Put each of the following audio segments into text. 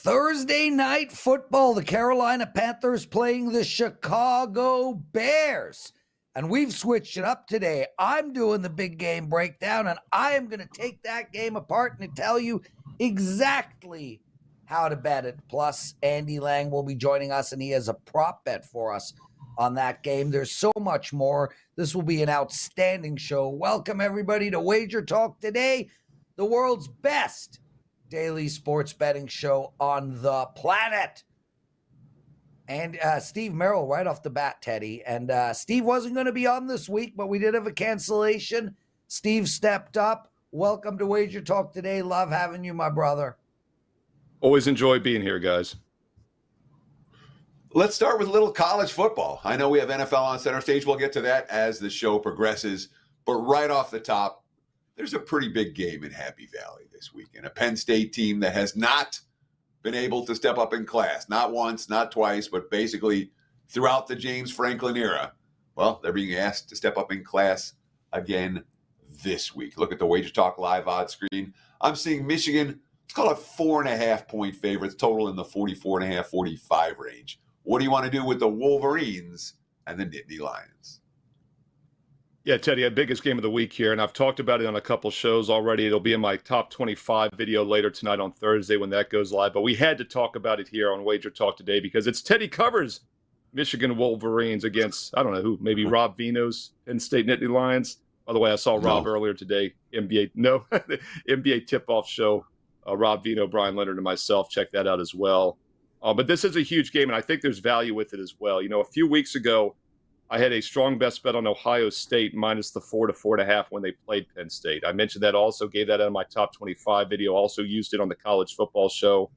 Thursday night football, the Carolina Panthers playing the Chicago Bears. And we've switched it up today. I'm doing the big game breakdown, and I am going to take that game apart and tell you exactly how to bet it. Plus, Andy Lang will be joining us, and he has a prop bet for us on that game. There's so much more. This will be an outstanding show. Welcome, everybody, to WagerTalk Today, the world's best daily sports betting show on the planet. And Steve Merril right off the bat, Teddy. And Steve wasn't going to be on this week, but we did have a cancellation. Steve stepped up. Welcome to WagerTalk Today. Love having you, my brother. Always enjoy being here, guys. Let's start with a little college football. I know we have NFL on center stage. We'll get to that as the show progresses. But right off the top, there's a pretty big game in Happy Valley this weekend. A Penn State team that has not been able to step up in class. Not once, not twice, but basically throughout the James Franklin era. Well, they're being asked to step up in class again this week. Look at the WagerTalk live odds screen. I'm seeing Michigan, let's call it 4.5-point favorites, total in the 44.5, 45 range. What do you want to do with the Wolverines and the Nittany Lions? Yeah, Teddy, our biggest game of the week here, and I've talked about it on a couple shows already. It'll be in my top 25 video later tonight on Thursday when that goes live. But we had to talk about it here on WagerTalk Today because it's Teddy covers Michigan Wolverines against, I don't know who, maybe Rob Vino's Penn State Nittany Lions. By the way, I saw Rob earlier today, NBA tip-off show. Rob Vino, Brian Leonard, and myself. Check that out as well. But this is a huge game, and I think there's value with it as well. You know, a few weeks ago, I had a strong best bet on Ohio State minus the 4 to 4.5 when they played Penn State. I mentioned that also, gave that on my top 25 video, also used it on the college football show.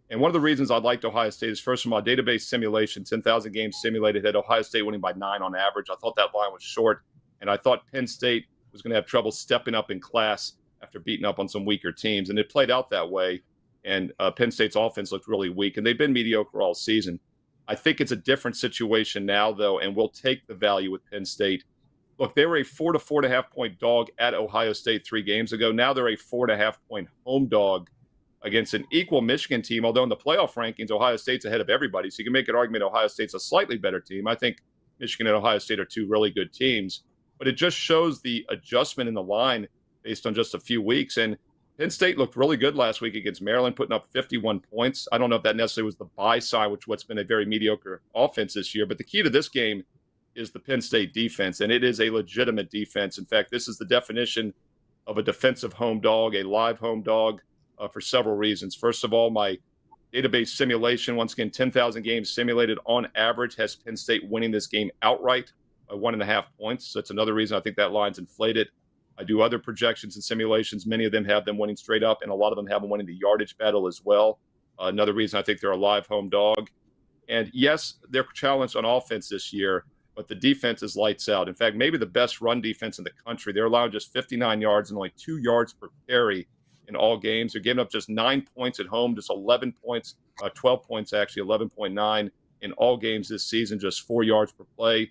And one of the reasons I liked Ohio State is, first of all, database simulation, 10,000 games simulated, had Ohio State winning by 9 on average. I thought that line was short, and I thought Penn State was going to have trouble stepping up in class after beating up on some weaker teams. And it played out that way, and Penn State's offense looked really weak, and they've been mediocre all season. I think it's a different situation now, though, and we'll take the value with Penn State. Look, they were a 4 to 4.5-point dog at Ohio State 3 games ago. Now they're a 4.5-point home dog against an equal Michigan team, although in the playoff rankings, Ohio State's ahead of everybody. So you can make an argument Ohio State's a slightly better team. I think Michigan and Ohio State are two really good teams. But it just shows the adjustment in the line based on just a few weeks. And Penn State looked really good last week against Maryland, putting up 51 points. I don't know if that necessarily was the buy side, which what's been a very mediocre offense this year. But the key to this game is the Penn State defense, and it is a legitimate defense. In fact, this is the definition of a defensive home dog, a live home dog, for several reasons. First of all, my database simulation, once again, 10,000 games simulated on average, has Penn State winning this game outright by 1.5 points. So that's another reason I think that line's inflated. I do other projections and simulations. Many of them have them winning straight up, and a lot of them have them winning the yardage battle as well. Another reason I think they're a live home dog. And yes, they're challenged on offense this year, but the defense is lights out. In fact, maybe the best run defense in the country. They're allowing just 59 yards and only 2 yards per carry in all games. They're giving up just 9 points at home, just 11 points, 12 points actually, 11.9 in all games this season, just 4 yards per play.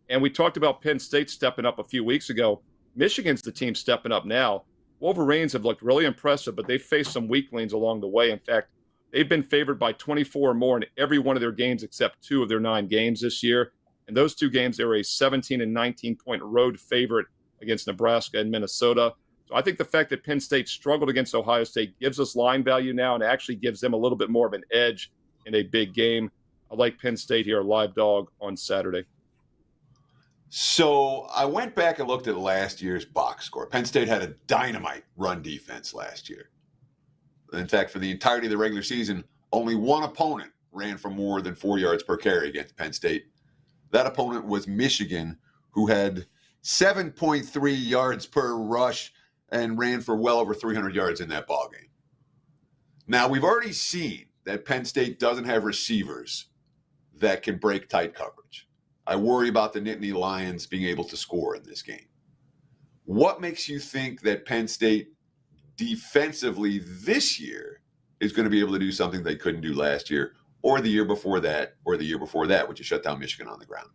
And we talked about Penn State stepping up a few weeks ago. Michigan's the team stepping up now. Wolverines have looked really impressive, but they've faced some weaklings along the way. In fact, they've been favored by 24 or more in every one of their games except 2 of their 9 games this year. In those 2 games, they were a 17 and 19-point road favorite against Nebraska and Minnesota. So I think the fact that Penn State struggled against Ohio State gives us line value now and actually gives them a little bit more of an edge in a big game. I like Penn State here, live dog on Saturday. So I went back and looked at last year's box score. Penn State had a dynamite run defense last year. In fact, for the entirety of the regular season, only one opponent ran for more than 4 yards per carry against Penn State. That opponent was Michigan, who had 7.3 yards per rush and ran for well over 300 yards in that ballgame. Now, we've already seen that Penn State doesn't have receivers that can break tight coverage. I worry about the Nittany Lions being able to score in this game. What makes you think that Penn State defensively this year is going to be able to do something they couldn't do last year or the year before that, which is shut down Michigan on the ground?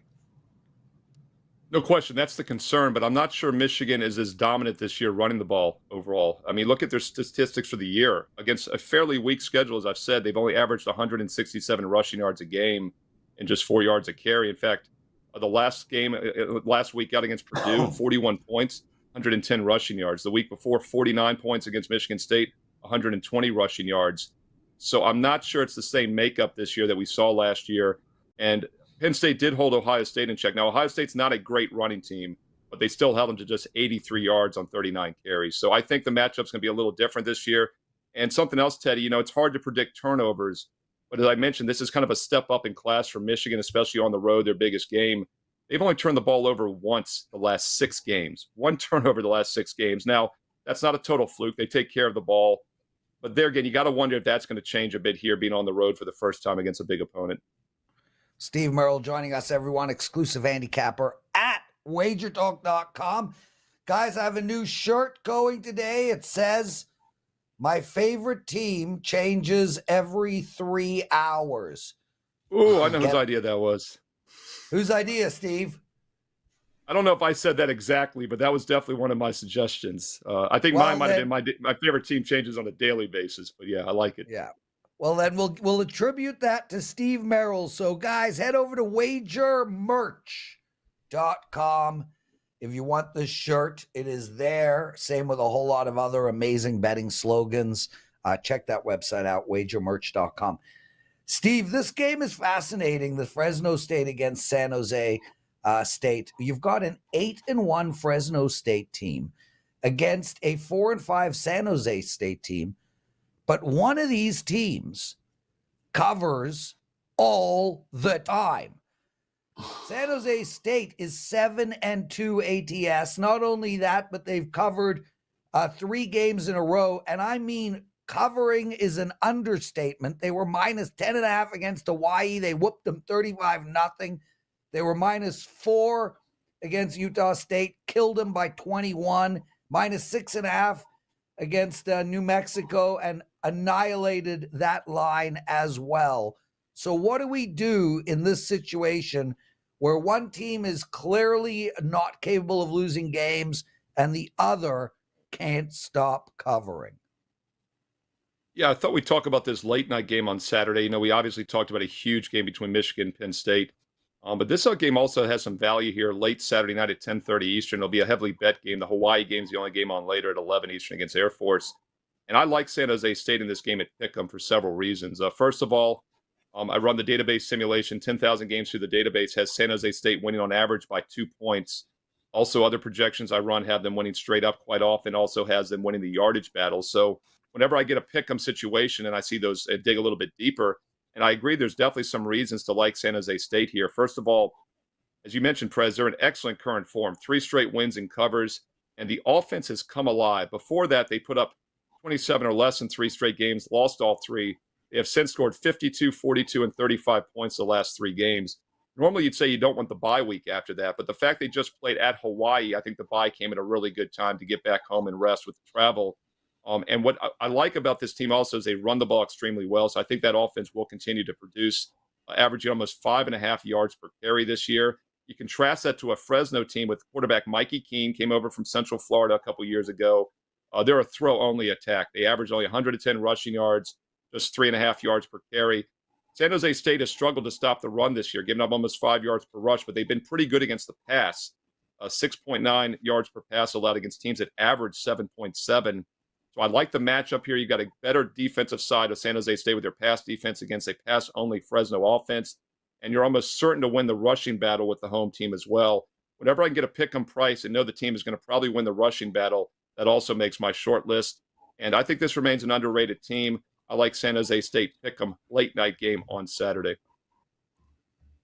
No question, that's the concern, but I'm not sure Michigan is as dominant this year running the ball overall. I mean, look at their statistics for the year. Against a fairly weak schedule, as I've said, they've only averaged 167 rushing yards a game and just 4 yards a carry. In fact, the last game, last week out against Purdue, 41 points, 110 rushing yards. The week before, 49 points against Michigan State, 120 rushing yards. So I'm not sure it's the same makeup this year that we saw last year. And Penn State did hold Ohio State in check. Now, Ohio State's not a great running team, but they still held them to just 83 yards on 39 carries. So I think the matchup's going to be a little different this year. And something else, Teddy, you know, it's hard to predict turnovers. But as I mentioned, this is kind of a step up in class for Michigan, especially on the road, their biggest game. They've only turned the ball over once the last 6 games. One turnover the last 6 games. Now, that's not a total fluke. They take care of the ball. But there again, you got to wonder if that's going to change a bit here, being on the road for the first time against a big opponent. Steve Merril joining us, everyone, exclusive handicapper at WagerTalk.com. Guys, I have a new shirt going today. It says, my favorite team changes every 3 hours. Ooh, I know whose idea that was. Whose idea, Steve? I don't know if I said that exactly, but that was definitely one of my suggestions. I think mine might have been my favorite team changes on a daily basis, but yeah, I like it. Yeah. Well, then we'll attribute that to Steve Merril. So, guys, head over to WagerMerch.com. If you want this shirt, it is there. Same with a whole lot of other amazing betting slogans. Check that website out, WagerMerch.com. Steve, this game is fascinating. The Fresno State against San Jose State. You've got an 8-1 Fresno State team against a 4-5 San Jose State team. But one of these teams covers all the time. San Jose State is 7-2 ATS. Not only that, but they've covered 3 games in a row. And I mean, covering is an understatement. They were minus 10.5 against Hawaii. They whooped them 35-0. They were minus 4 against Utah State, killed them by 21, minus 6.5 against New Mexico, and annihilated that line as well. So what do we do in this situation where one team is clearly not capable of losing games and the other can't stop covering? Yeah, I thought we'd talk about this late night game on Saturday. You know, we obviously talked about a huge game between Michigan and Penn State. But this game also has some value here late Saturday night at 10:30 Eastern. It'll be a heavily bet game. The Hawaii game's the only game on later at 11 Eastern against Air Force. And I like San Jose State in this game at Pick'em for several reasons. First of all, I run the database simulation. 10,000 games through the database has San Jose State winning on average by 2 points. Also, other projections I run have them winning straight up quite often, also has them winning the yardage battle. So whenever I get a Pick'em situation and I see those dig a little bit deeper, and I agree there's definitely some reasons to like San Jose State here. First of all, as you mentioned, Prez, they're in excellent current form. 3 straight wins and covers, and the offense has come alive. Before that, they put up 27 or less in 3 straight games, lost all 3. They have since scored 52, 42, and 35 points the last 3 games. Normally, you'd say you don't want the bye week after that, but the fact they just played at Hawaii, I think the bye came at a really good time to get back home and rest with the travel. And what I like about this team also is they run the ball extremely well. So I think that offense will continue to produce, averaging almost 5.5 yards per carry this year. You contrast that to a Fresno team with quarterback Mikey Keene, came over from Central Florida a couple years ago. They're a throw-only attack. They average only 110 rushing yards, just 3.5 yards per carry. San Jose State has struggled to stop the run this year, giving up almost 5 yards per rush, but they've been pretty good against the pass. 6.9 yards per pass allowed against teams that average 7.7. So I like the matchup here. You've got a better defensive side of San Jose State with their pass defense against a pass-only Fresno offense. And you're almost certain to win the rushing battle with the home team as well. Whenever I can get a pick-em price and know the team is going to probably win the rushing battle, that also makes my short list. And I think this remains an underrated team. I like San Jose State pick-em late night game on Saturday.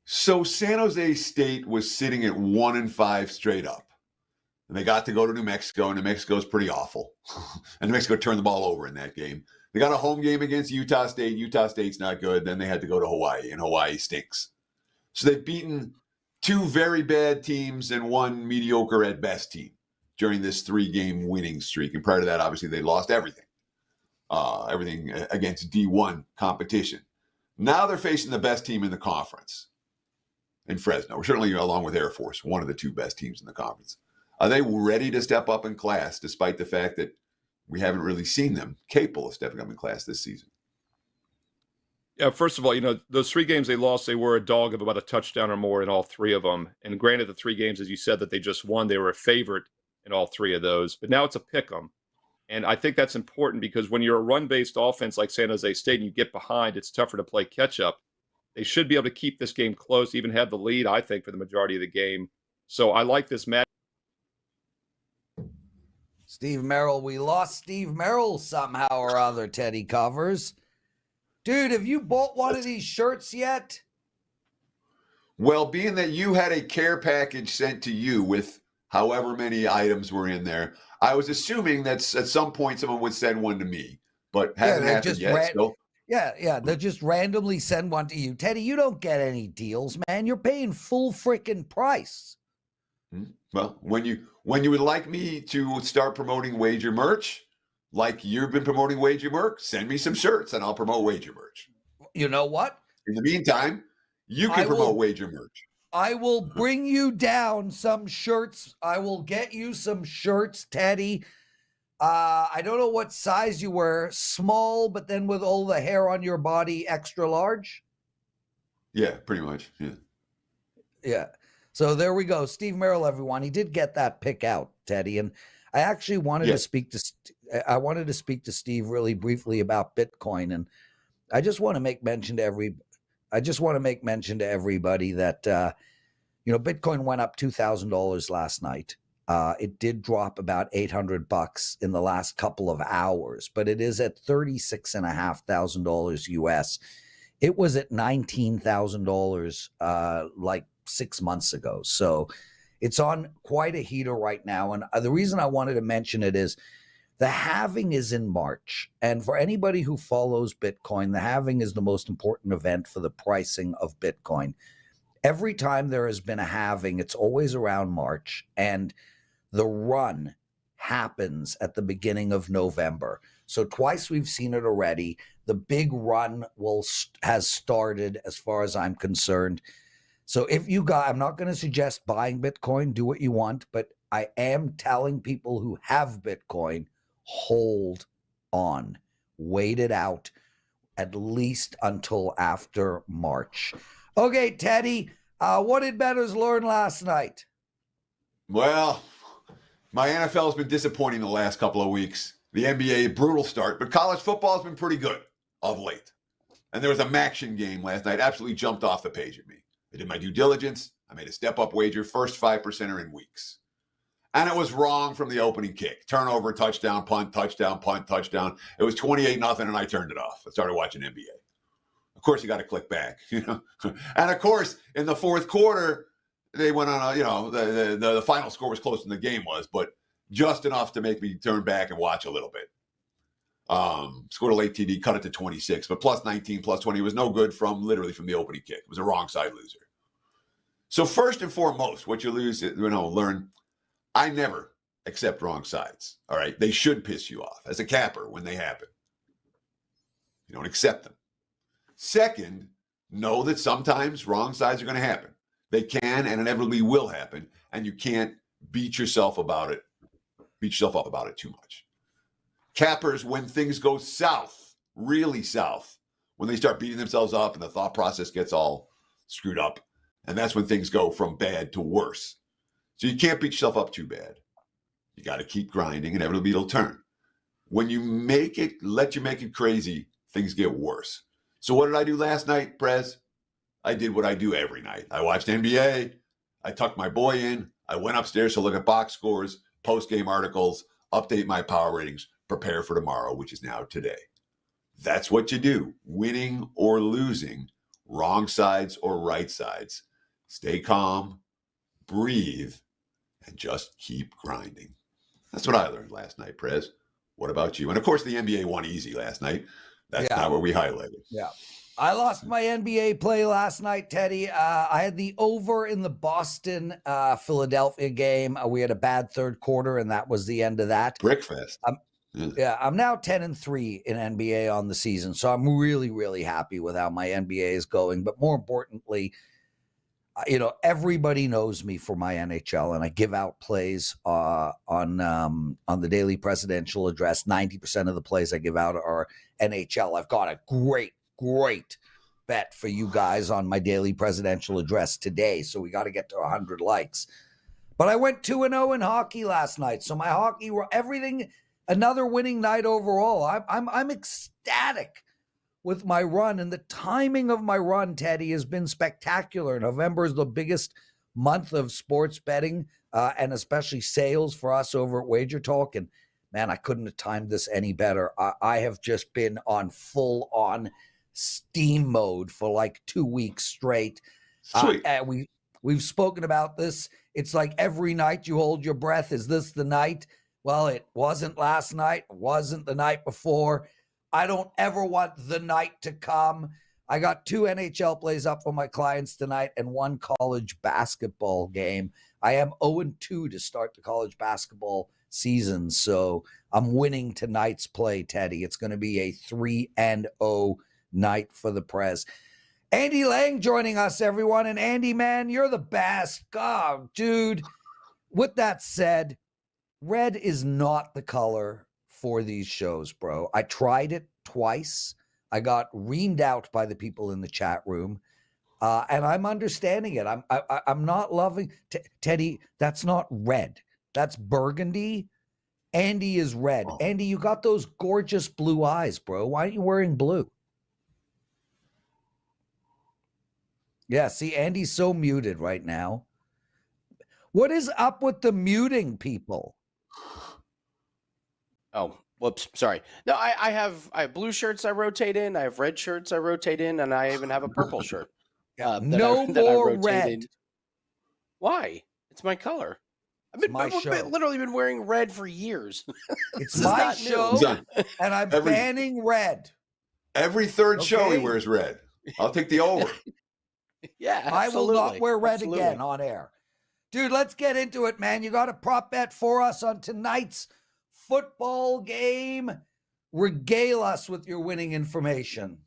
So San Jose State was sitting at 1-5 straight up. And they got to go to New Mexico, and New Mexico's pretty awful. And New Mexico turned the ball over in that game. They got a home game against Utah State. Utah State's not good. Then they had to go to Hawaii, and Hawaii stinks. So they've beaten 2 very bad teams and 1 mediocre at best team during this 3-game winning streak. And prior to that, obviously, they lost everything. Everything against D1 competition. Now they're facing the best team in the conference. in Fresno. We're certainly, along with Air Force, one of the two best teams in the conference. Are they ready to step up in class, despite the fact that we haven't really seen them capable of stepping up in class this season? Yeah, first of all, those 3 games they lost, they were a dog of about a touchdown or more in all 3 of them. And granted, the 3 games, as you said, that they just won, they were a favorite in all 3 of those. But now it's a pick 'em. And I think that's important because when you're a run-based offense like San Jose State and you get behind, it's tougher to play catch-up. They should be able to keep this game close, even have the lead, I think, for the majority of the game. So I like this match. Steve Merril, we lost Steve Merril somehow or other, Teddy covers. Dude, have you bought one of these shirts yet? Well, being that you had a care package sent to you with however many items were in there, I was assuming that at some point someone would send one to me, but hasn't happened yet. Yeah, they'll just randomly send one to you. Teddy, you don't get any deals, man. You're paying full freaking price. Well, when you would like me to start promoting Wager merch, like you've been promoting Wager merch, send me some shirts and I'll promote Wager merch. You know what? In the meantime, you can promote Wager merch. I will bring you down some shirts. I will get you some shirts, Teddy. I don't know what size you wear. Small, but then with all the hair on your body, extra large? Yeah, pretty much. Yeah. So there we go. Steve Merril, everyone. He did get that pick out, Teddy. And I actually wanted to speak to Steve really briefly about Bitcoin. And I just want to make mention to everybody that, Bitcoin went up $2,000 last night. It did drop about $800 in the last couple of hours, but it is at $36,500 US. It was at $19,000 like 6 months ago. So it's on quite a heater right now. And the reason I wanted to mention it is the halving is in March. And for anybody who follows Bitcoin, the halving is the most important event for the pricing of Bitcoin. Every time there has been a halving, it's always around March. And the run happens at the beginning of November. So twice we've seen it already. The big run has started as far as I'm concerned. So I'm not going to suggest buying Bitcoin, do what you want, but I am telling people who have Bitcoin, hold on, wait it out at least until after March. Okay, Teddy, what did bettors learn last night? Well, my NFL has been disappointing the last couple of weeks. The NBA, brutal start, but college football has been pretty good of late. And there was a MACtion game last night, absolutely jumped off the page at me. I did my due diligence. I made a step-up wager, first 5%er in weeks. And it was wrong from the opening kick. Turnover, touchdown, punt, touchdown, punt, touchdown. It was 28-0, and I turned it off. I started watching NBA. Of course, you got to click back, And of course, in the fourth quarter, they went on the final score was closer than the game was, but just enough to make me turn back and watch a little bit. Scored a late TD, cut it to 26, but plus 19, plus 20 was no good literally from the opening kick. It was a wrong side loser. So first and foremost, what you learn, I never accept wrong sides. All right. They should piss you off as a capper when they happen. You don't accept them. Second, know that sometimes wrong sides are going to happen. They can and inevitably will happen, and you can't beat yourself up about it too much. Cappers, when things go south, really south, when they start beating themselves up and the thought process gets all screwed up, and that's when things go from bad to worse. So you can't beat yourself up too bad. You got to keep grinding, and inevitably it'll turn. When you let you make it crazy, things get worse. So what did I do last night, Prez? I did what I do every night. I watched NBA. I tucked my boy in. I went upstairs to look at box scores, post-game articles, update my power ratings, prepare for tomorrow, which is now today. That's what you do, winning or losing, wrong sides or right sides. Stay calm, breathe, and just keep grinding. That's what I learned last night, Prez. What about you? And of course, the NBA won easy last night. That's not what we highlighted. Yeah. I lost my NBA play last night, Teddy. I had the over in the Boston Philadelphia game. We had a bad third quarter, and that was the end of that. Brickfest. I'm now 10-3 in NBA on the season, so I'm really, really happy with how my NBA is going. But more importantly, everybody knows me for my NHL, and I give out plays on the daily presidential address. 90% of the plays I give out are NHL. I've got a great bet for you guys on my daily presidential address today, so we got to get to 100 likes. But I went 2-0 in hockey last night, so my hockey, everything, another winning night overall. I'm ecstatic with my run, and the timing of my run, Teddy, has been spectacular. November is the biggest month of sports betting and especially sales for us over at WagerTalk. And man, I couldn't have timed this any better. I have just been on full on steam mode for like 2 weeks straight. Sweet. And we've spoken about this. It's like every night you hold your breath. Is this the night? Well, it wasn't last night. It wasn't the night before. I don't ever want the night to come. I got 2 NHL plays up for my clients tonight and 1 college basketball game. I am 0-2 to start the college basketball season, so I'm winning tonight's play, Teddy. It's going to be a 3-0 night for the Prez. Andy Lang joining us, everyone. And Andy, man, you're the best. God, dude. With that said, red is not the color for these shows, bro. I tried it twice. I got reamed out by the people in the chat room, and I'm understanding it. I'm not loving Teddy. That's not red. That's burgundy. Andy is red. Oh. Andy, you got those gorgeous blue eyes, bro. Why aren't you wearing blue? Yeah, see, Andy's so muted right now. What is up with the muting people? Oh, whoops. Sorry. No, I have blue shirts I rotate in. I have red shirts I rotate in, and I even have a purple shirt. No more red. In. Why? It's my color. I've literally been wearing red for years. It's my show, and I'm banning red. Every third show he wears red. I'll take the over. Yeah, absolutely. I will not wear red again on air. Dude, let's get into it, man. You got a prop bet for us on tonight's football game. Regale us with your winning information.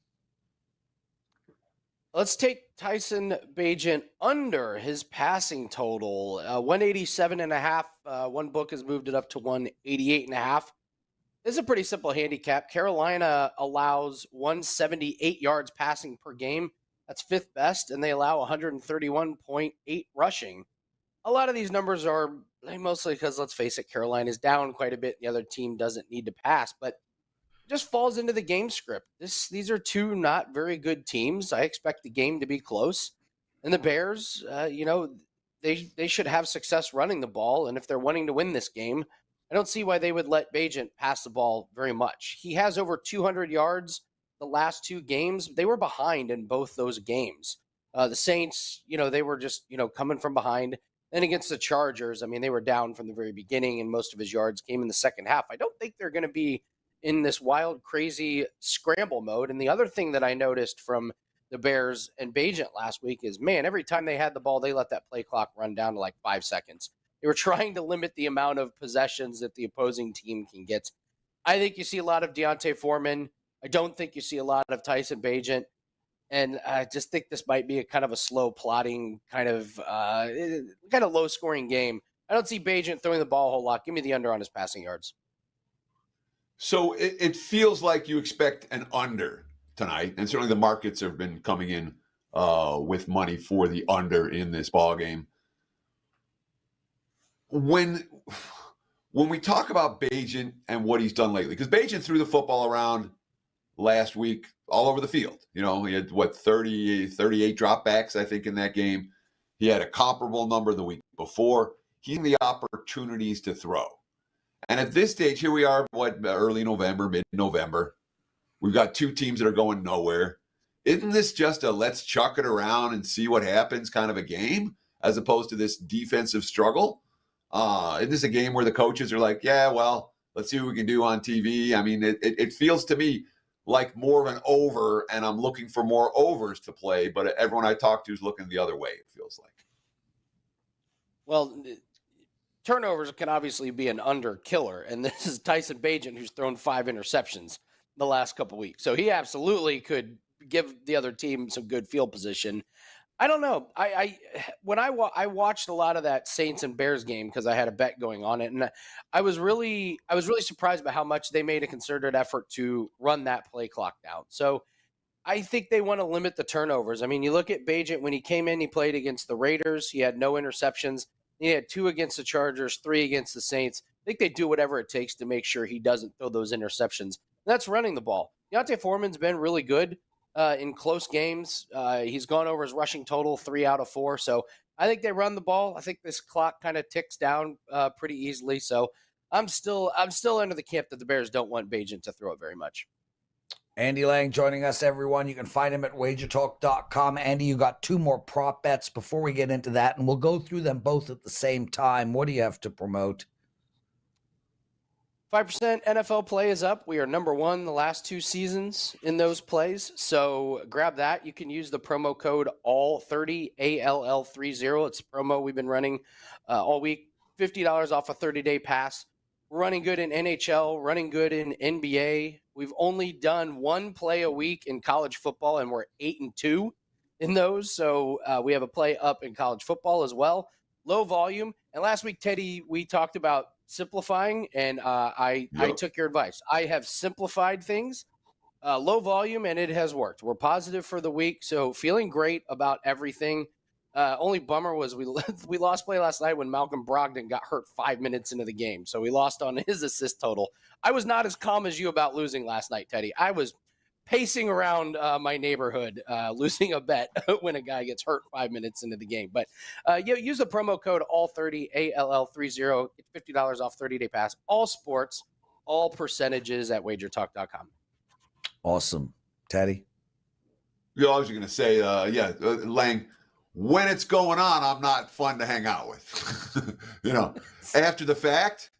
Let's take Tyson Bagent under his passing total. 187.5. One book has moved it up to 188.5. This is a pretty simple handicap. Carolina allows 178 yards passing per game. That's 5th best, and they allow 131.8 rushing. A lot of these numbers are mostly because, let's face it, Carolina is down quite a bit. The other team doesn't need to pass, but it just falls into the game script. These are 2 not very good teams. I expect the game to be close. And the Bears, they should have success running the ball. And if they're wanting to win this game, I don't see why they would let Bagent pass the ball very much. He has over 200 yards the last 2 games. They were behind in both those games. The Saints, they were just, coming from behind. Then against the Chargers, I mean, they were down from the very beginning, and most of his yards came in the second half. I don't think they're going to be in this wild, crazy scramble mode. And the other thing that I noticed from the Bears and Bagent last week is, man, every time they had the ball, they let that play clock run down to like 5 seconds. They were trying to limit the amount of possessions that the opposing team can get. I think you see a lot of Deontay Foreman. I don't think you see a lot of Tyson Bagent. And I just think this might be a kind of a slow plotting, kind of low-scoring game. I don't see Bagent throwing the ball a whole lot. Give me the under on his passing yards. So it feels like you expect an under tonight, and certainly the markets have been coming in with money for the under in this ball game. When we talk about Bagent and what he's done lately, because Bagent threw the football around last week all over the field. He had 38 dropbacks, I think, in that game. He had a comparable number the week before. He had the opportunities to throw. And at this stage, here we are, early November, mid-November. We've got 2 teams that are going nowhere. Isn't this just a let's chuck it around and see what happens kind of a game, as opposed to this defensive struggle? Isn't this a game where the coaches are like, yeah, well, let's see what we can do on TV? I mean, it feels to me like more of an over, and I'm looking for more overs to play, but everyone I talk to is looking the other way, it feels like. Well, turnovers can obviously be an under killer, and this is Tyson Bagent, who's thrown 5 interceptions the last couple weeks. So he absolutely could give the other team some good field position. I don't know. I watched a lot of that Saints and Bears game because I had a bet going on it, and I was really surprised by how much they made a concerted effort to run that play clock down. So I think they want to limit the turnovers. I mean, you look at Bagent when he came in, he played against the Raiders. He had no interceptions. He had 2 against the Chargers, 3 against the Saints. I think they do whatever it takes to make sure he doesn't throw those interceptions. That's running the ball. Deontay Foreman's been really good in close games. He's gone over his rushing total 3 out of 4. So I think they run the ball. I think this clock kind of ticks down pretty easily. So I'm still under the camp that the Bears don't want Bagent to throw it very much. Andy Lang joining us, everyone. You can find him at WagerTalk.com. Andy, you got 2 more prop bets before we get into that, and we'll go through them both at the same time. What do you have to promote? 5% NFL play is up. We are number 1 the last 2 seasons in those plays. So grab that. You can use the promo code ALL30, ALL30. It's a promo we've been running all week. $50 off a 30-day pass. We're running good in NHL, running good in NBA. We've only done 1 play a week in college football, and we're 8-2 in those. So we have a play up in college football as well. Low volume. And last week, Teddy, we talked about simplifying, and I took your advice. I have simplified things, low volume, and it has worked. We're positive for the week, so feeling great about everything. Only bummer was we lost play last night when Malcolm Brogdon got hurt 5 minutes into the game, so we lost on his assist total. I was not as calm as you about losing last night, Teddy. I was pacing around my neighborhood, losing a bet when a guy gets hurt 5 minutes into the game. But use the promo code ALL30, ALL30. Get $50 off 30-day pass. All sports, all percentages at WagerTalk.com. Awesome. Teddy? I was going to say, Lang, when it's going on, I'm not fun to hang out with. After the fact,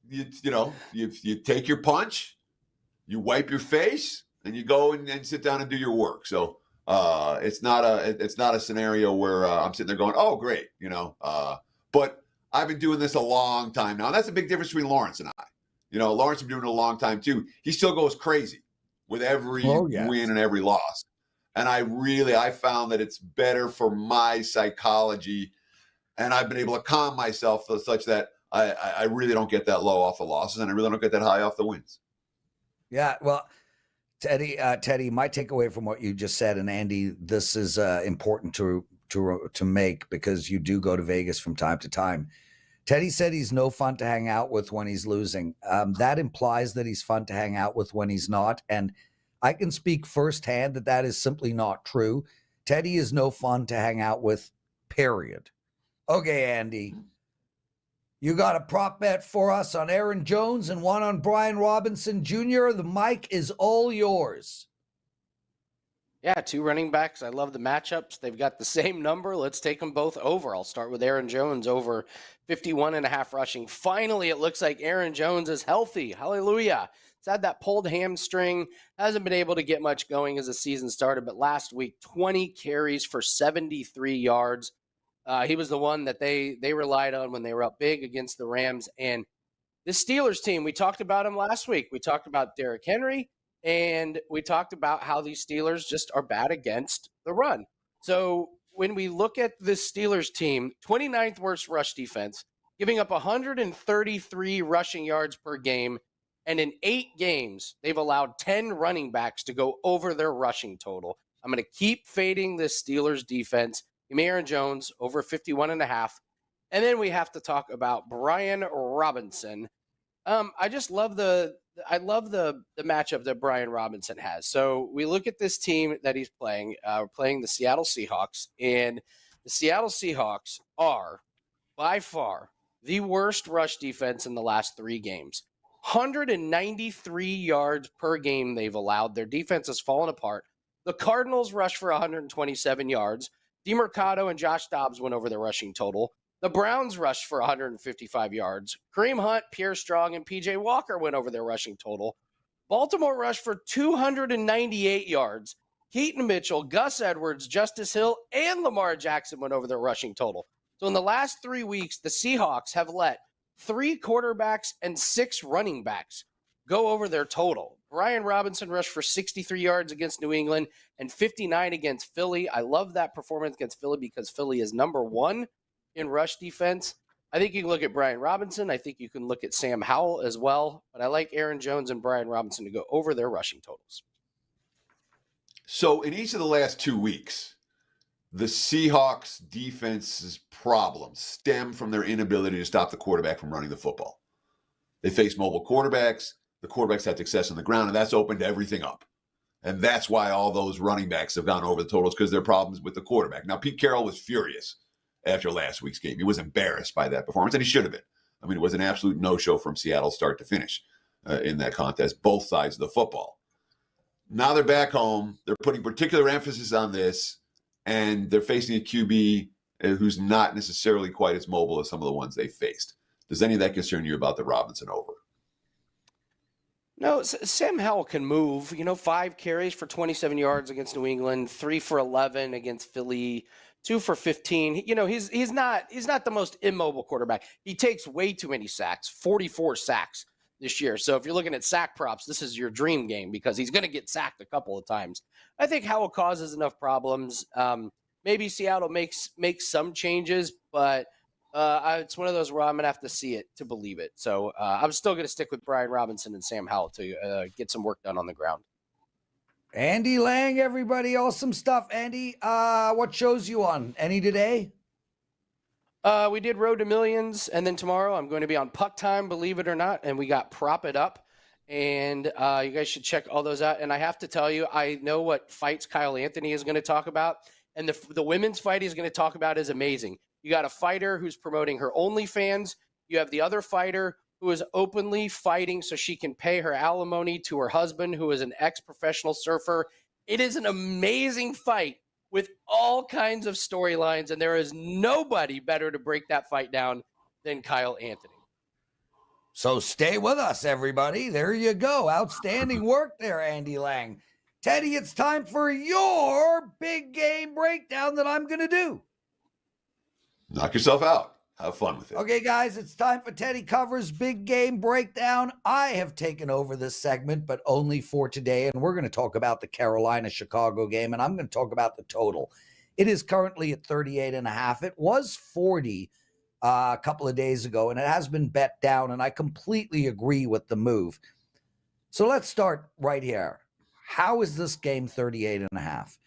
you take your punch, you wipe your face, and you go and sit down and do your work. So it's not a scenario where I'm sitting there going, oh, great, But I've been doing this a long time now. And that's a big difference between Lawrence and I. Lawrence has been doing it a long time too. He still goes crazy with every win and every loss. And I found that it's better for my psychology. And I've been able to calm myself such that I really don't get that low off the losses, and I really don't get that high off the wins. Yeah, well, Teddy, my takeaway from what you just said, and Andy, this is important to make because you do go to Vegas from time to time. Teddy said he's no fun to hang out with when he's losing. That implies that he's fun to hang out with when he's not, and I can speak firsthand that is simply not true. Teddy is no fun to hang out with, period. Okay, Andy, you got a prop bet for us on Aaron Jones and one on Brian Robinson Jr. The mic is all yours. Yeah, 2 running backs. I love the matchups. They've got the same number. Let's take them both over. I'll start with Aaron Jones over 51.5 rushing. Finally, it looks like Aaron Jones is healthy. Hallelujah. He's had that pulled hamstring. Hasn't been able to get much going as the season started, but last week, 20 carries for 73 yards. He was the one that they relied on when they were up big against the Rams. And the Steelers team, we talked about him last week. We talked about Derrick Henry, and we talked about how these Steelers just are bad against the run. So when we look at this Steelers team, 29th worst rush defense, giving up 133 rushing yards per game, and in 8 games, they've allowed 10 running backs to go over their rushing total. I'm going to keep fading this Steelers defense. Aaron Jones over 51.5. And then we have to talk about Brian Robinson. I just love the matchup that Brian Robinson has. So we look at this team that he's playing. We're playing the Seattle Seahawks, and the Seattle Seahawks are by far the worst rush defense in the last 3 games. 193 yards per game they've allowed. Their defense has fallen apart. The Cardinals rushed for 127 yards. DeMercado and Josh Dobbs went over their rushing total. The Browns rushed for 155 yards. Kareem Hunt, Pierre Strong, and P.J. Walker went over their rushing total. Baltimore rushed for 298 yards. Keaton Mitchell, Gus Edwards, Justice Hill, and Lamar Jackson went over their rushing total. So in the last 3 weeks, the Seahawks have let 3 quarterbacks and 6 running backs go over their total. Brian Robinson rushed for 63 yards against New England and 59 against Philly. I love that performance against Philly because Philly is number 1 in rush defense. I think you can look at Brian Robinson. I think you can look at Sam Howell as well. But I like Aaron Jones and Brian Robinson to go over their rushing totals. So in each of the last 2 weeks, the Seahawks defense's problems stem from their inability to stop the quarterback from running the football. They face mobile quarterbacks. The quarterbacks had success on the ground, and that's opened everything up. And that's why all those running backs have gone over the totals, because there are problems with the quarterback. Now, Pete Carroll was furious after last week's game. He was embarrassed by that performance, and he should have been. I mean, it was an absolute no-show from Seattle start to finish in that contest, both sides of the football. Now they're back home. They're putting particular emphasis on this, and they're facing a QB who's not necessarily quite as mobile as some of the ones they faced. Does any of that concern you about the Robinson over? No, Sam Howell can move. 5 carries for 27 yards against New England, 3 for 11 against Philly, 2 for 15. He's not the most immobile quarterback. He takes way too many sacks, 44 sacks this year. So if you're looking at sack props, this is your dream game because he's going to get sacked a couple of times. I think Howell causes enough problems. Maybe Seattle makes some changes, but it's one of those where I'm going to have to see it to believe it. So I'm still going to stick with Brian Robinson and Sam Howell to get some work done on the ground. Andy Lang, everybody. Awesome stuff. Andy, what shows you on? Any today? We did Road to Millions, and then tomorrow I'm going to be on Puck Time, believe it or not, and we got Prop It Up. And you guys should check all those out. And I have to tell you, I know what fights Kyle Anthony is going to talk about. And the women's fight he's going to talk about is amazing. You got a fighter who's promoting her OnlyFans. You have the other fighter who is openly fighting so she can pay her alimony to her husband, who is an ex-professional surfer. It is an amazing fight with all kinds of storylines, and there is nobody better to break that fight down than Kyle Anthony. So stay with us, everybody. There you go. Outstanding work there, Andy Lang. Teddy, it's time for your big game breakdown that I'm going to do. Knock yourself out. Have fun with it. Okay, guys, it's time for Teddy Covers Big Game Breakdown. I have taken over this segment, but only for today, and we're going to talk about the Carolina-Chicago game, and I'm going to talk about the total. It is currently at 38.5. It was 40 a couple of days ago, and it has been bet down, and I completely agree with the move. So let's start right here. How is this game 38.5?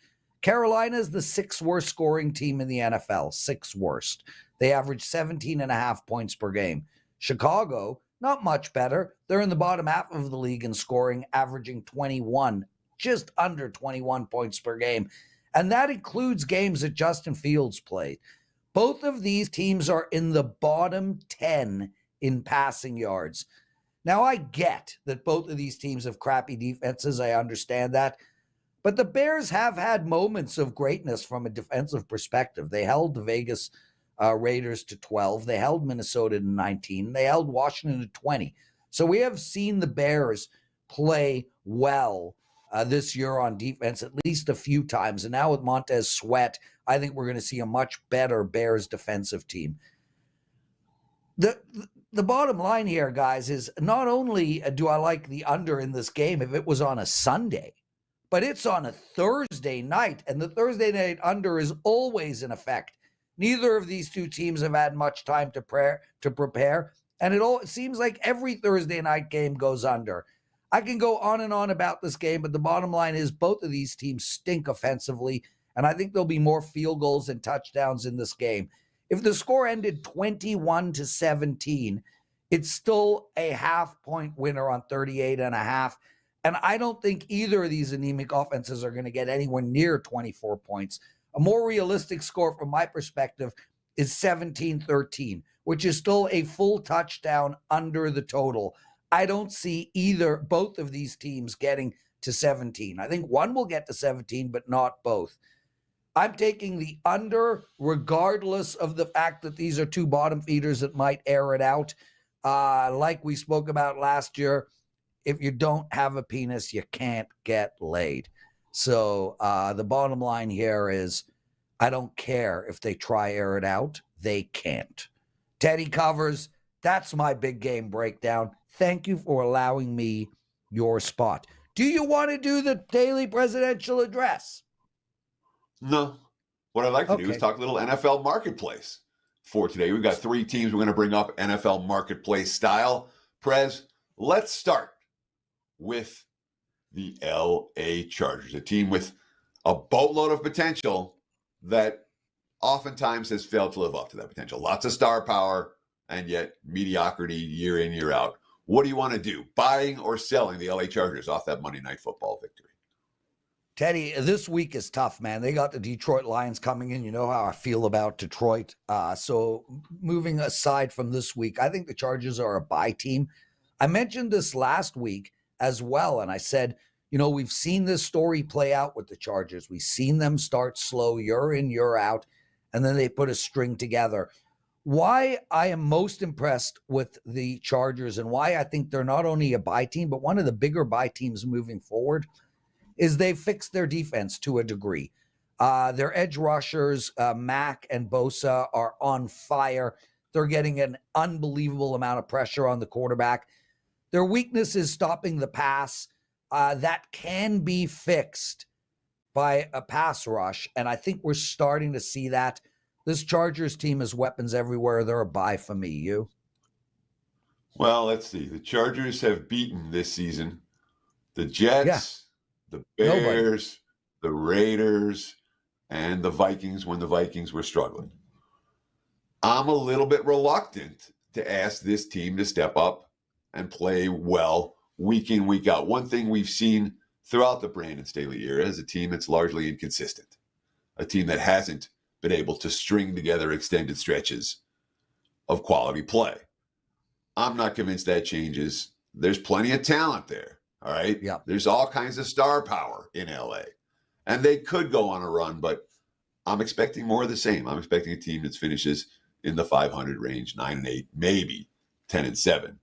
Carolina is the 6th worst scoring team in the NFL, 6th worst. They average 17.5 points per game. Chicago, not much better. They're in the bottom half of the league in scoring, averaging 21, just under 21 points per game. And that includes games that Justin Fields played. Both of these teams are in the bottom 10 in passing yards. Now, I get that both of these teams have crappy defenses. I understand that. But the Bears have had moments of greatness from a defensive perspective. They held the Vegas Raiders to 12. They held Minnesota to 19. They held Washington to 20. So we have seen the Bears play well this year on defense at least a few times. And now with Montez Sweat, I think we're going to see a much better Bears defensive team. The bottom line here, guys, is not only do I like the under in this game if it was on a Sunday, but it's on a Thursday night, and the Thursday night under is always in effect. Neither of these two teams have had much time to prepare, and it seems like every Thursday night game goes under. I can go on and on about this game, but the bottom line is both of these teams stink offensively, and I think there'll be more field goals and touchdowns in this game. If the score ended 21-17, it's still a half-point winner on 38.5. And I don't think either of these anemic offenses are going to get anywhere near 24 points. A more realistic score from my perspective is 17-13, which is still a full touchdown under the total. I don't see both of these teams getting to 17. I think one will get to 17, but not both. I'm taking the under regardless of the fact that these are two bottom feeders that might air it out. Like we spoke about last year, if you don't have a penis, you can't get laid. So the bottom line here is I don't care if they try air it out. They can't. Teddy Covers, that's my big game breakdown. Thank you for allowing me your spot. Do you want to do the daily presidential address? No. What I'd like to do is Okay. talk a little NFL marketplace for today. We've got 3 teams we're going to bring up NFL marketplace style. Prez, let's start with the LA Chargers, a team with a boatload of potential that oftentimes has failed to live up to that potential. Lots of star power and yet mediocrity year in, year out. What do you want to do? Buying or selling the LA Chargers off that Monday Night Football victory? Teddy, this week is tough, man. They got the Detroit Lions coming in. You know how I feel about Detroit. So moving aside from this week, I think the Chargers are a buy team. I mentioned this last week as well, and I said, you know, we've seen this story play out with the Chargers. We've seen them start slow, year in, year out, and then they put a string together. Why I am most impressed with the Chargers and why I think they're not only a buy team, but one of the bigger buy teams moving forward is they've fixed their defense to a degree. Their edge rushers, Mack and Bosa, are on fire. They're getting an unbelievable amount of pressure on the quarterback. Their weakness is stopping the pass. That can be fixed by a pass rush, and I think we're starting to see that. This Chargers team has weapons everywhere. They're a buy for me. You? Well, let's see. The Chargers have beaten this season the Jets, the Bears, the Raiders, and the Vikings when the Vikings were struggling. I'm a little bit reluctant to ask this team to step up and play well week in, week out. One thing we've seen throughout the Brandon Staley era is a team that's largely inconsistent, a team that hasn't been able to string together extended stretches of quality play. I'm not convinced that changes. There's plenty of talent there, all right? Yeah. There's all kinds of star power in LA, and they could go on a run, but I'm expecting more of the same. I'm expecting a team that finishes in the 500 range, 9-8, maybe 10-7,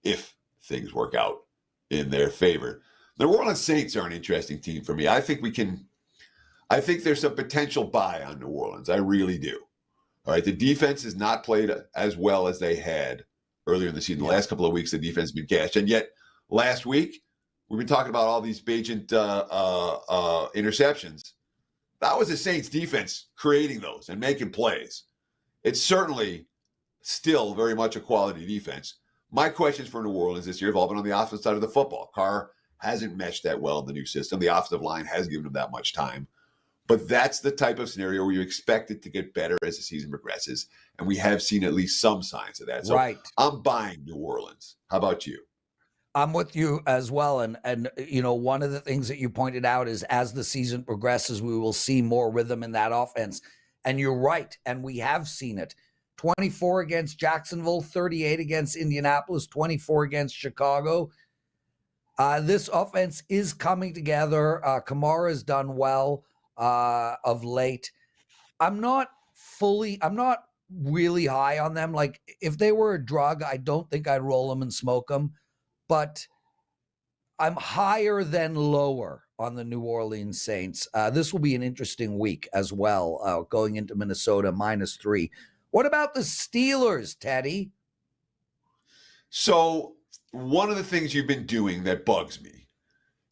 if things work out in their favor. The New Orleans Saints are an interesting team for me. I think there's a potential buy on New Orleans. I really do. All right. The defense has not played as well as they had earlier in the season. The last couple of weeks, the defense has been gashed. And yet last week, we've been talking about all these Bagent interceptions. That was the Saints defense creating those and making plays. It's certainly still very much a quality defense. My questions for New Orleans this year have all been on the offensive side of the football. Carr hasn't meshed that well in the new system. The offensive line has given him that much time. But that's the type of scenario where you expect it to get better as the season progresses. And we have seen at least some signs of that. So Right. I'm buying New Orleans. How about you? I'm with you as well. And you know, one of the things that you pointed out is as the season progresses, we will see more rhythm in that offense. And you're right. And we have seen it. 24 against Jacksonville, 38 against Indianapolis, 24 against Chicago. This offense is coming together. Kamara's done well of late. I'm not really high on them. Like if they were a drug, I don't think I'd roll them and smoke them, but I'm higher than lower on the New Orleans Saints. This will be an interesting week as well, going into Minnesota -3. What about the Steelers, Teddy? So one of the things you've been doing that bugs me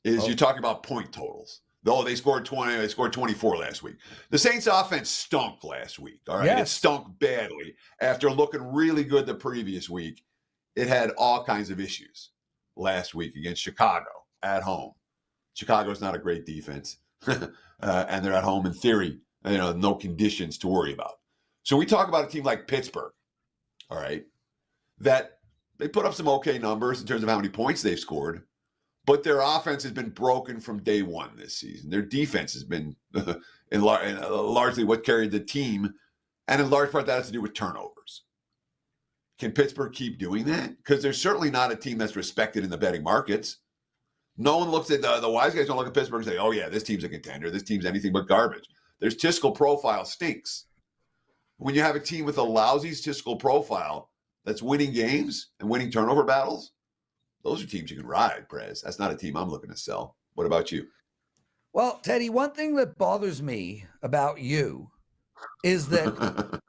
is you're talking about point totals. Though they scored 20, they scored 24 last week. The Saints offense stunk last week. All right. Yes. It stunk badly. After looking really good the previous week, it had all kinds of issues last week against Chicago at home. Chicago's not a great defense. And they're at home in theory, no conditions to worry about. So we talk about a team like Pittsburgh, all right, that they put up some okay numbers in terms of how many points they've scored. But their offense has been broken from day one this season. Their defense has been largely what carried the team. And in large part, that has to do with turnovers. Can Pittsburgh keep doing that? Because they're certainly not a team that's respected in the betting markets. No one looks at the wise guys don't look at Pittsburgh and say, oh, yeah, this team's a contender. This team's anything but garbage. Their statistical profile stinks. When you have a team with a lousy statistical profile that's winning games and winning turnover battles, those are teams you can ride, Prez. That's not a team I'm looking to sell. What about you? Well, Teddy, one thing that bothers me about you is that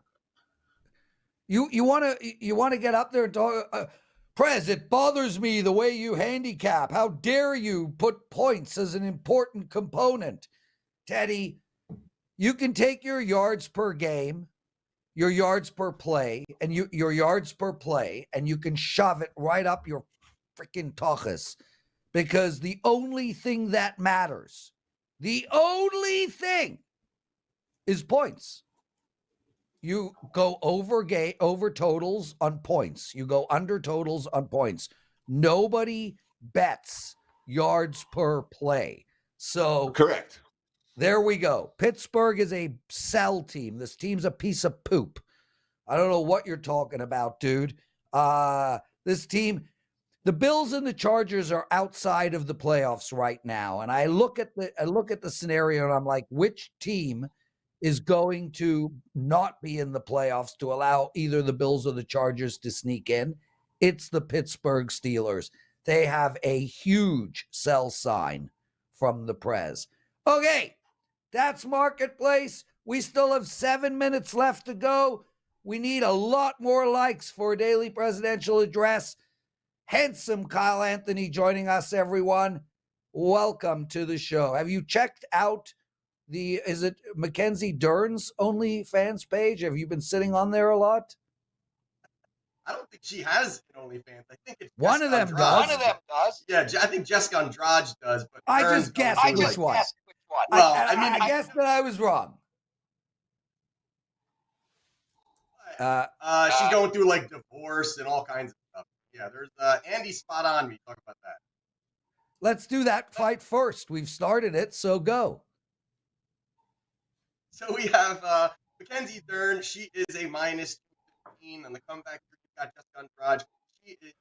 you want to get up there and talk. Prez, it bothers me the way you handicap. How dare you put points as an important component? Teddy, you can take your yards per game, your yards per play, and your yards per play, and you can shove it right up your freaking tochas, because the only thing that matters, the only thing is points. You go over totals on points. You go under totals on points. Nobody bets yards per play. So Correct. there we go. Pittsburgh is a sell team. This team's a piece of poop. I don't know what you're talking about, dude. This team, the Bills and the Chargers are outside of the playoffs right now. And I look at the scenario and I'm like, which team is going to not be in the playoffs to allow either the Bills or the Chargers to sneak in? It's the Pittsburgh Steelers. They have a huge sell sign from the Prez. Okay, that's Marketplace. We still have 7 minutes left to go. We need a lot more likes for a daily presidential address. Handsome Kyle Anthony joining us, everyone. Welcome to the show. Have you checked out is it MacKenzie Dern's OnlyFans page? Have you been sitting on there a lot? I don't think she has an OnlyFans. I think it's One of them Andrade. does. One of them does. Yeah, I think Jessica Andrade does. But I Dern just guessed goes which through, one. Guess which one. Well, I guessed that I was wrong. she's going through like divorce and all kinds of stuff. Yeah, there's Andy spot on me. Talk about that. Let's do that fight first. We've started it, so go. So we have MacKenzie Dern. She is a minus 215 on the comeback. We've got Jessica Andrade. She is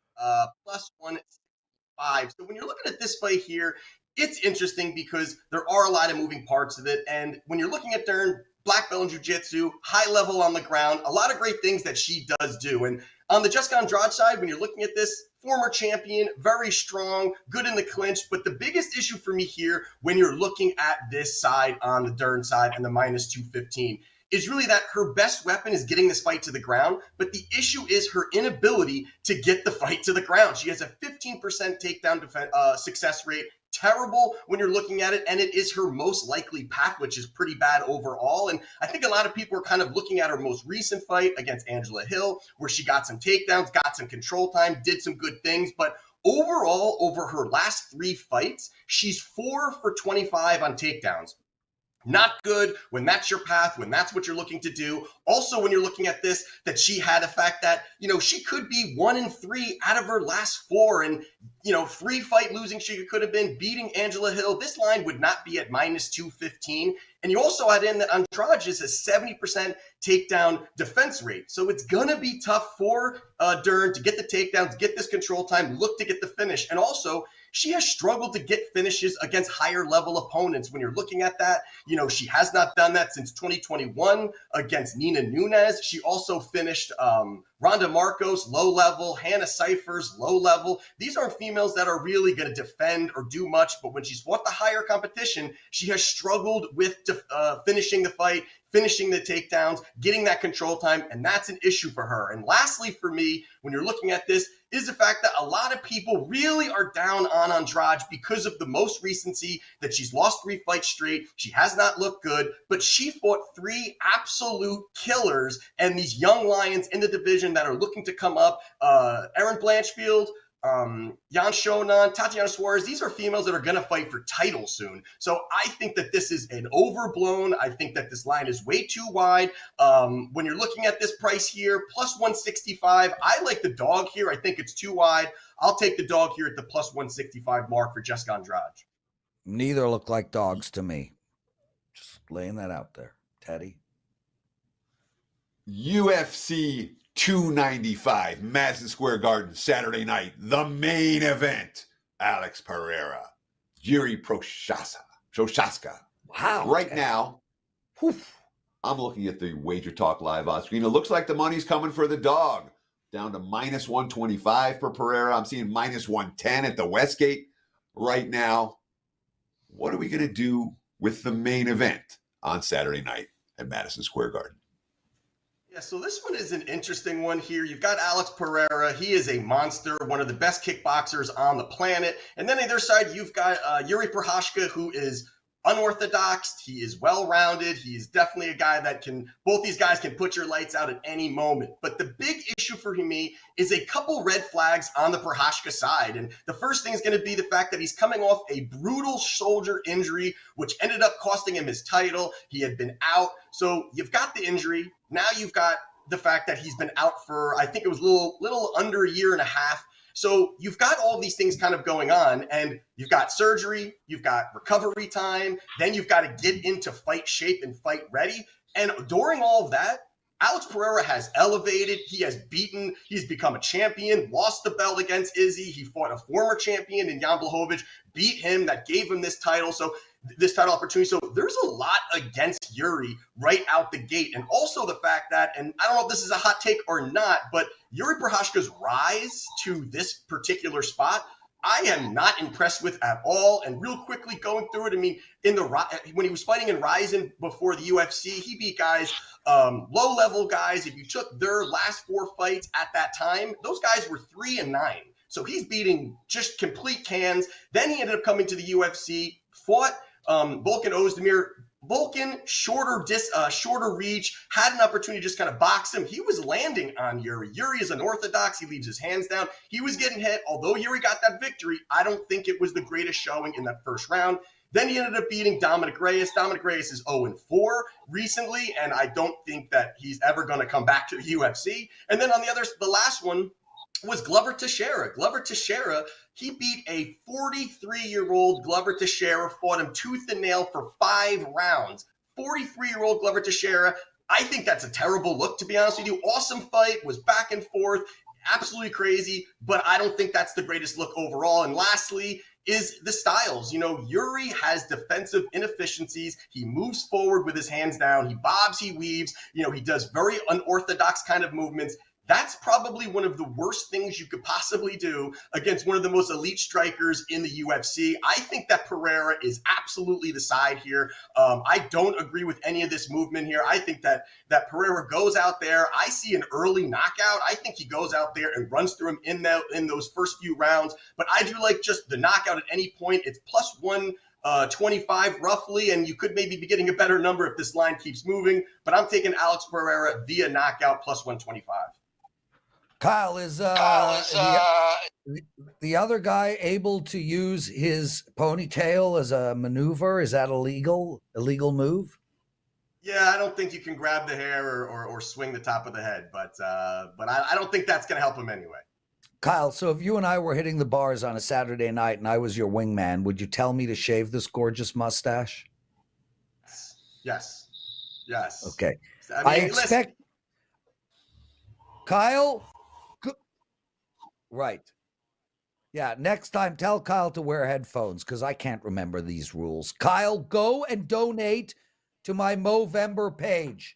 plus 165. So when you're looking at this fight here, it's interesting because there are a lot of moving parts of it. And when you're looking at Dern, black belt in jiu-jitsu, high level on the ground, a lot of great things that she does do. And on the Jessica Andrade side, when you're looking at this, former champion, very strong, good in the clinch. But the biggest issue for me here, when you're looking at this side on the Dern side and the minus 215, is really that her best weapon is getting this fight to the ground. But the issue is her inability to get the fight to the ground. She has a 15% takedown success rate. Terrible when you're looking at it, and it is her most likely path, which is pretty bad overall. And I think a lot of people are kind of looking at her most recent fight against Angela Hill, where she got some takedowns, got some control time, did some good things. But overall, over her last 3 fights, she's 4 for 25 on takedowns. Not good when that's your path, when that's what you're looking to do. Also, when you're looking at this, that she had the fact that, she could be 1-3 out of her last 4. And, 3 fight losing, she could have been beating Angela Hill. This line would not be at minus 215. And you also add in that Andrade is a 70% takedown defense rate. So it's going to be tough for Dern to get the takedowns, get this control time, look to get the finish. And also, she has struggled to get finishes against higher level opponents. When you're looking at that, she has not done that since 2021 against Nina Nunes. She also finished Rhonda Marcos, low level, Hannah Cyphers, low level. These aren't females that are really going to defend or do much, but when she's fought the higher competition, she has struggled with finishing the fight, finishing the takedowns, getting that control time, and that's an issue for her. And lastly, for me, when you're looking at this, is the fact that a lot of people really are down on Andrade because of the most recency that she's lost 3 fights straight. She has not looked good, but she fought 3 absolute killers and these young lions in the division that are looking to come up. Erin Blanchfield, Jan Shonan, Tatiana Suarez, these are females that are going to fight for titles soon. So I think that this is an overblown. I think that this line is way too wide. When you're looking at this price here, plus 165, I like the dog here. I think it's too wide. I'll take the dog here at the plus 165 mark for Jessica Andrade. Neither look like dogs to me. Just laying that out there. Teddy? UFC 295, Madison Square Garden, Saturday night. The main event. Alex Pereira, Jiri Prochazka. Wow. Right now, I'm looking at the WagerTalk live odds screen. It looks like the money's coming for the dog. Down to minus 125 for Pereira. I'm seeing minus 110 at the Westgate right now. What are we going to do with the main event on Saturday night at Madison Square Garden? Yeah, so this one is an interesting one here. You've got Alex Pereira. He is a monster, one of the best kickboxers on the planet. And then on the other side, you've got Jiri Prochazka, who is unorthodox. He is well-rounded. He's definitely a guy that both these guys can put your lights out at any moment. But the big issue for me is a couple red flags on the Prochazka side. And the first thing is going to be the fact that he's coming off a brutal shoulder injury, which ended up costing him his title. He had been out. So you've got the injury. Now you've got the fact that he's been out for, I think it was a little under a year and a half. So you've got all these things kind of going on, and you've got surgery, you've got recovery time, then you've got to get into fight shape and fight ready. And during all of that, Alex Pereira has elevated. He's become a champion, lost the belt against Izzy. He fought a former champion in Jan Blachowicz, beat him, that gave him this title. So this title opportunity. So there's a lot against Jiri right out the gate. And also the fact that, and I don't know if this is a hot take or not, but Jiri Prochazka's rise to this particular spot, I am not impressed with at all. And real quickly going through it, I mean, when he was fighting in Ryzen before the UFC, he beat guys, low-level guys. If you took their last 4 fights at that time, those guys were 3-9. So he's beating just complete cans. Then he ended up coming to the UFC, fought Volkan Ozdemir. Volkan, shorter reach, had an opportunity to just kind of box him. He was landing on Jiri. Jiri is unorthodox. He leaves his hands down. He was getting hit. Although Jiri got that victory, I don't think it was the greatest showing in that first round. Then he ended up beating Dominic Reyes. Dominic Reyes is 0-4 recently, and I don't think that he's ever going to come back to the UFC. And then on the last one was Glover Teixeira. Glover Teixeira, he beat a 43-year-old Glover Teixeira, fought him tooth and nail for 5 rounds. 43-year-old Glover Teixeira. I think that's a terrible look, to be honest with you. Awesome fight, was back and forth, absolutely crazy, but I don't think that's the greatest look overall. And lastly is the styles. You know, Jiri has defensive inefficiencies. He moves forward with his hands down. He bobs, he weaves. You know, he does very unorthodox kind of movements. That's probably one of the worst things you could possibly do against one of the most elite strikers in the UFC. I think that Pereira is absolutely the side here. I don't agree with any of this movement here. I think that Pereira goes out there. I see an early knockout. I think he goes out there and runs through him in those first few rounds. But I do like just the knockout at any point. It's plus 125 roughly, and you could maybe be getting a better number if this line keeps moving. But I'm taking Alex Pereira via knockout plus 125. Kyle, is the other guy able to use his ponytail as a maneuver? Is that illegal move? Yeah, I don't think you can grab the hair or swing the top of the head, but I don't think that's going to help him anyway. Kyle, so if you and I were hitting the bars on a Saturday night and I was your wingman, would you tell me to shave this gorgeous mustache? Yes. Okay. I expect Kyle. Right. Yeah, next time tell Kyle to wear headphones because I can't remember these rules. Kyle, go and donate to my Movember page.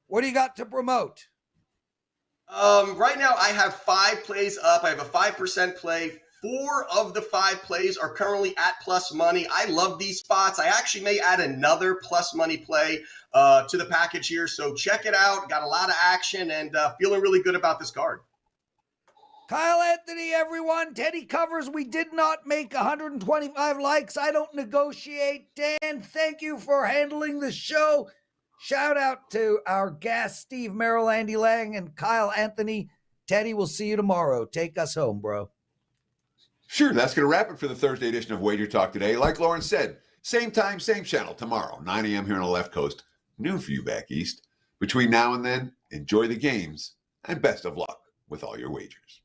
What do you got to promote? Right now I have 5 plays up. I have a 5% play. 4 of the 5 plays are currently at plus money. I love these spots. I actually may add another plus money play to the package here. So check it out. Got a lot of action and feeling really good about this card. Kyle Anthony, everyone. Teddy covers. We did not make 125 likes. I don't negotiate. Dan, thank you for handling the show. Shout out to our guests, Steve Merril, Andy Lang, and Kyle Anthony. Teddy, we'll see you tomorrow. Take us home, bro. Sure, that's going to wrap it for the Thursday edition of Wager Talk Today. Like Lauren said, same time, same channel tomorrow, 9 a.m. here on the left coast, noon for you back east. Between now and then, enjoy the games and best of luck with all your wagers.